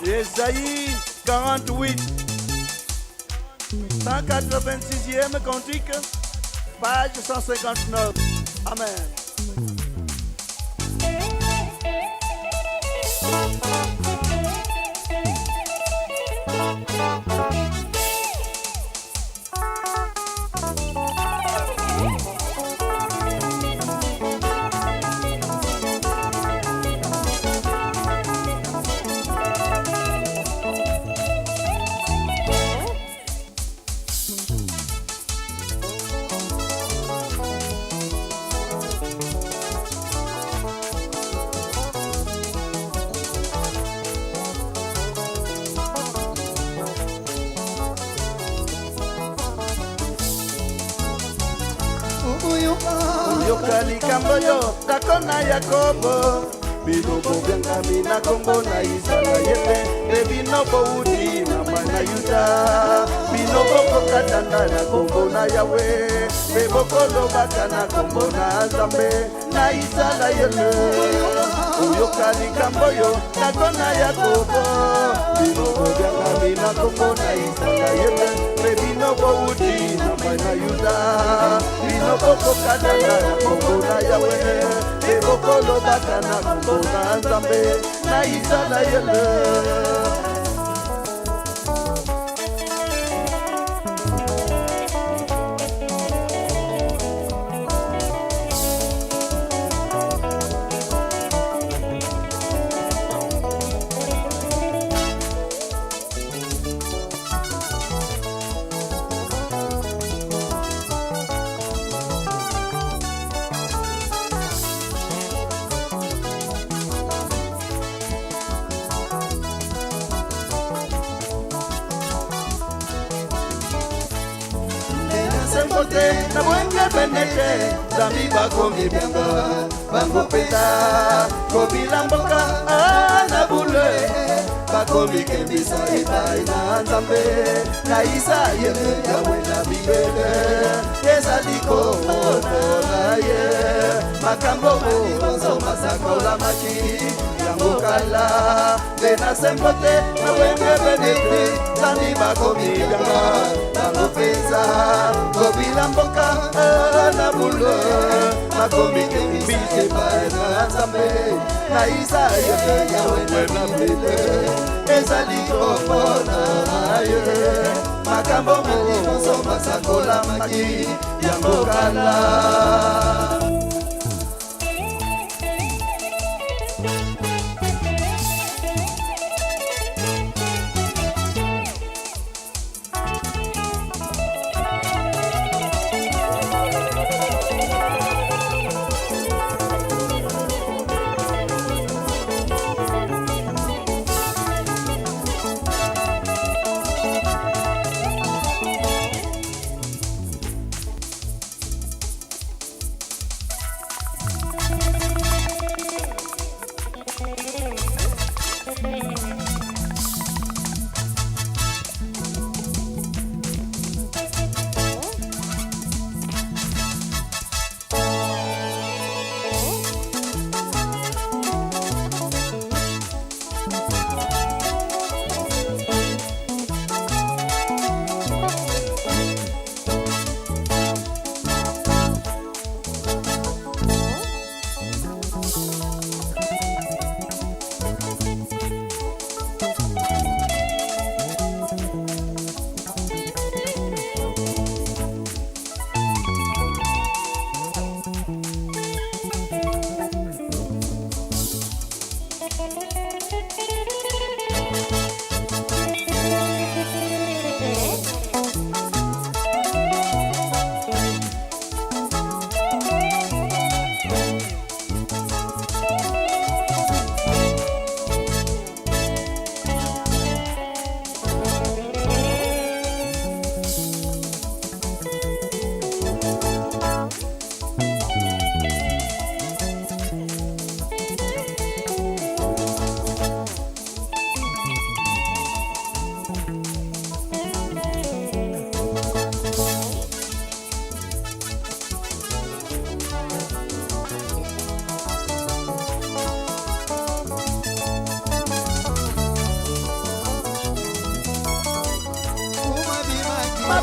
Esaïe 48, 186e cantique, page 159. Amen. Uyokali kamboyo takona Yakobo Binobo byanga mina kombo na Israeli Binobo udi na mana Yuda Binobo kokatanda na kombo na Yahweh Bebokolo baka na kombo na Nzambe na Israeli Uyokali kamboyo takona Yakobo Binobo byanga mina kombo na Israeli Binobo udi na mana Yuda Binobo kokatanda na kombo na Yahweh Bebokolo baka na kombo na Nzambe na Israeli Sembote na mwenge benete Zambi bako mibenga Bango peta Kobila mboka na bule Bako mikembisa ibai na Nzambe Na isa yele yawe na bibele Yeza liko na ye Makambo mo masakola maki Yango kala Dena sembote na mwenge benete Zambi bako mibenga Bango peta Kobila mboka na bule Makombi kembise bae na Nzambe Na isa yele yawe na bibele Ezali kopona aye Makambo mo masakola maki Yango kala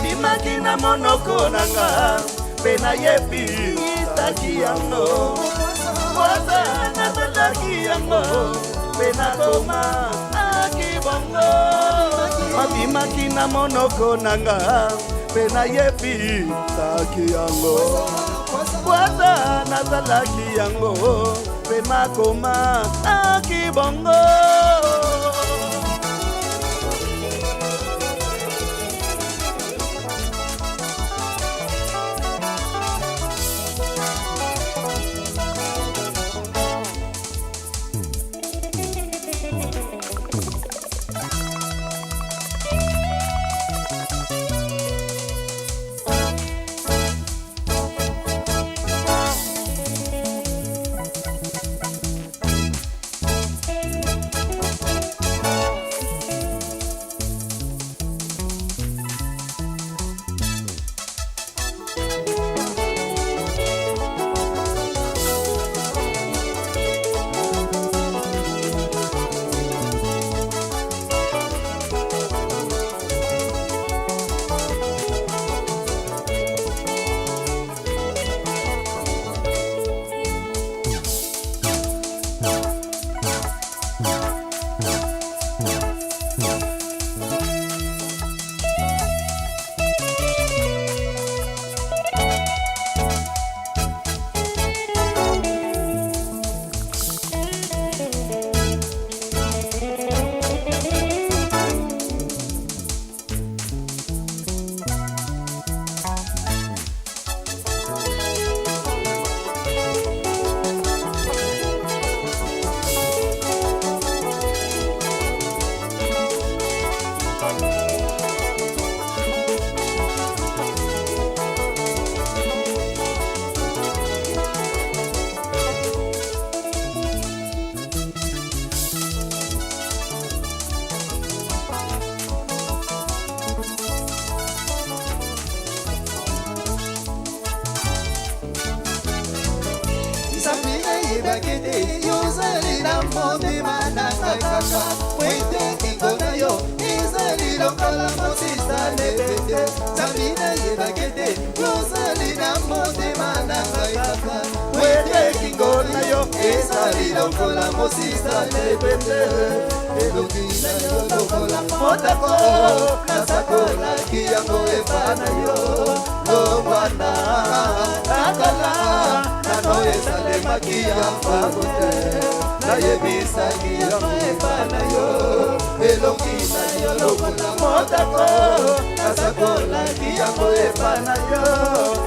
nabimaki na monoko nanga mpe nayebi taki yango waza nazalaki yango mpe nakoma akibongo nabimaki na monoko nanga mpe nayebi taki yango waza nazalaki yango mpe nakoma akibongo Bakete yozali na motema na ngai kaka wete kingo na yo ezali lokola mosisa lebende nzambi nayebakete yozali na motema na ngai kaka wete kingo na yo ezali lokola mosisa lebende elongi na yo lokola motako nasakolaki yango epa na yo longwana nakala nano esalemaki yango te nayebisaki yango epa na yo elongi na yo lokola motako nasakolaki yango epa na yo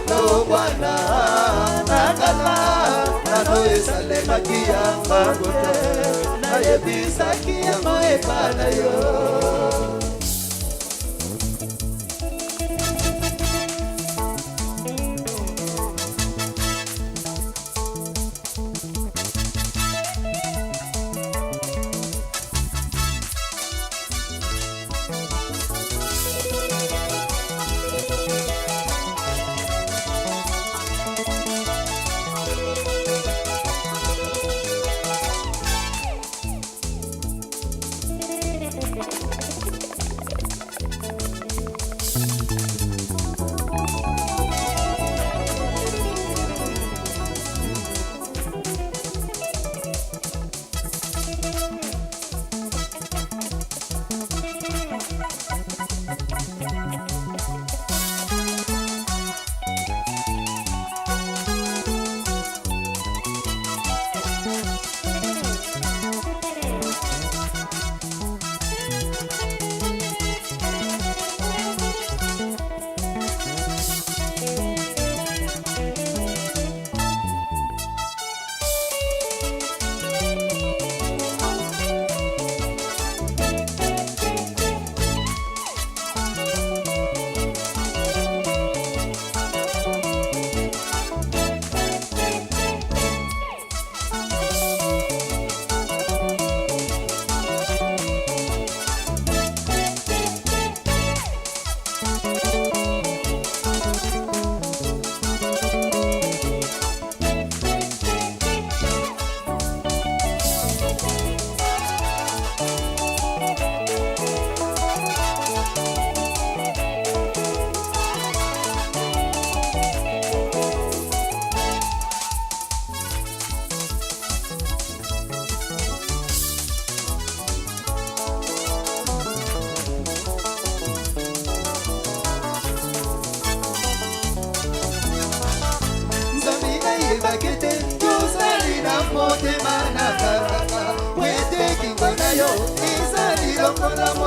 longwana nakala nano esalemaki yango te nayebisaki yango epa na yo.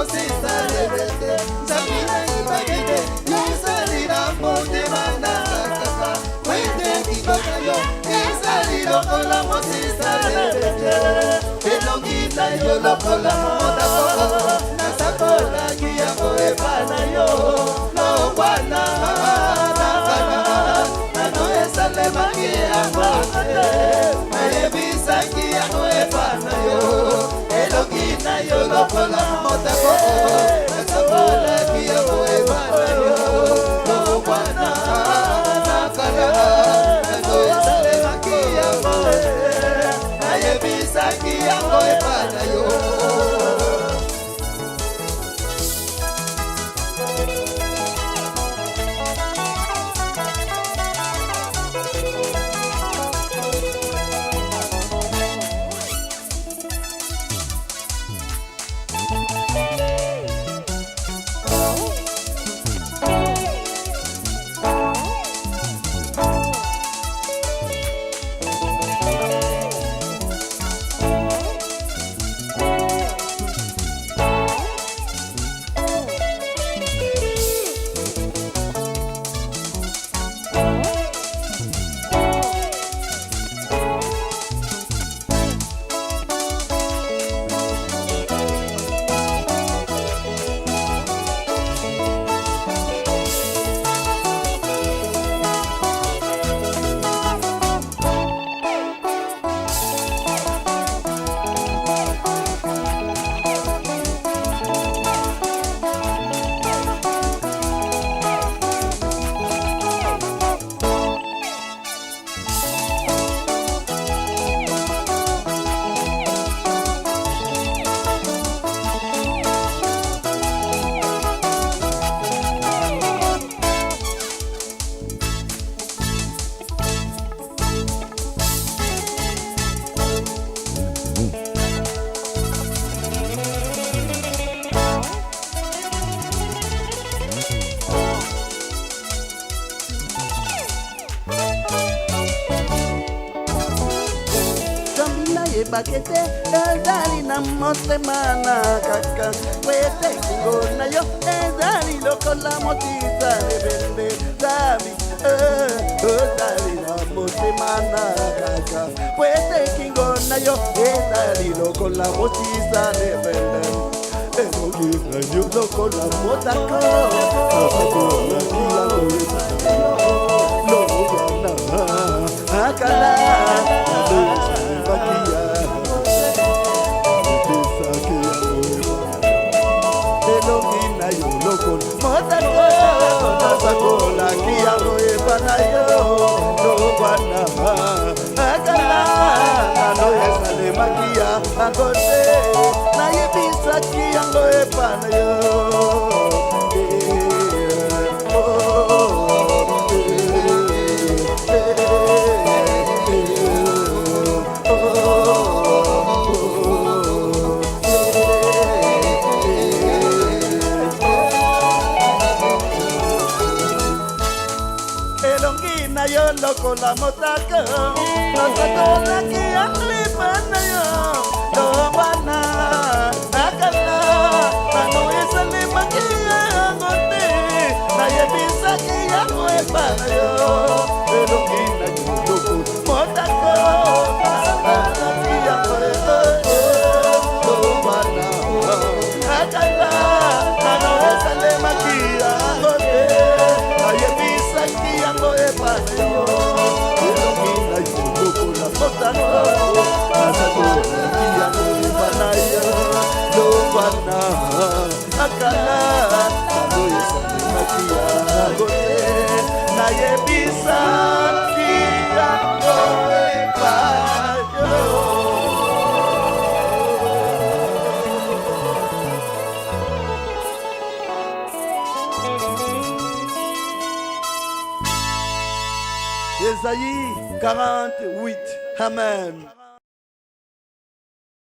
mosisa lebete Zamina ibagide Yosali na motema nakaka Wende kikoka yo Ezali lokola mosisa lebete Elongi na yo lokola motako Nasakola kiyango epana yo Longwana nakana Nano esale maki yango Nayebisaki yango epana yo Elongi na yo lokola motako Nasakola kiyango epana yo Longwana nakana Nano esale maki yango Nayebisaki yango epana yo Bakete ezali na motema nakaka Wete kingo na yo ezali lokola motisa lebende Zabi ezali na motema nakaka Wete kingo na yo ezali lokola motisa lebende Elogi na yo lokola motaka Asakola kia Logana akala Bakia Elongina yo lokon Motako Nasakola kiyango epana yo Longwana Akala Ano esale makia Angote Na yebisa kiyango epana yo Elongina yo lokola motaka Nasakola kiyango epana yo Longwana Akala Ano esale makia Angote Na yebisa kiyango epana yo Elongina yo lokola motaka Nasakola kiyango epana yo Longwana Akala Ano esale makia Angote Na yebisa kiyango epana yo Elongina yo lokola motaka Nasakola kiyango epana yo Longwana Akala Ano esale makia Angote Na yebisa kiyango epana yo Esaïe 48, Amen.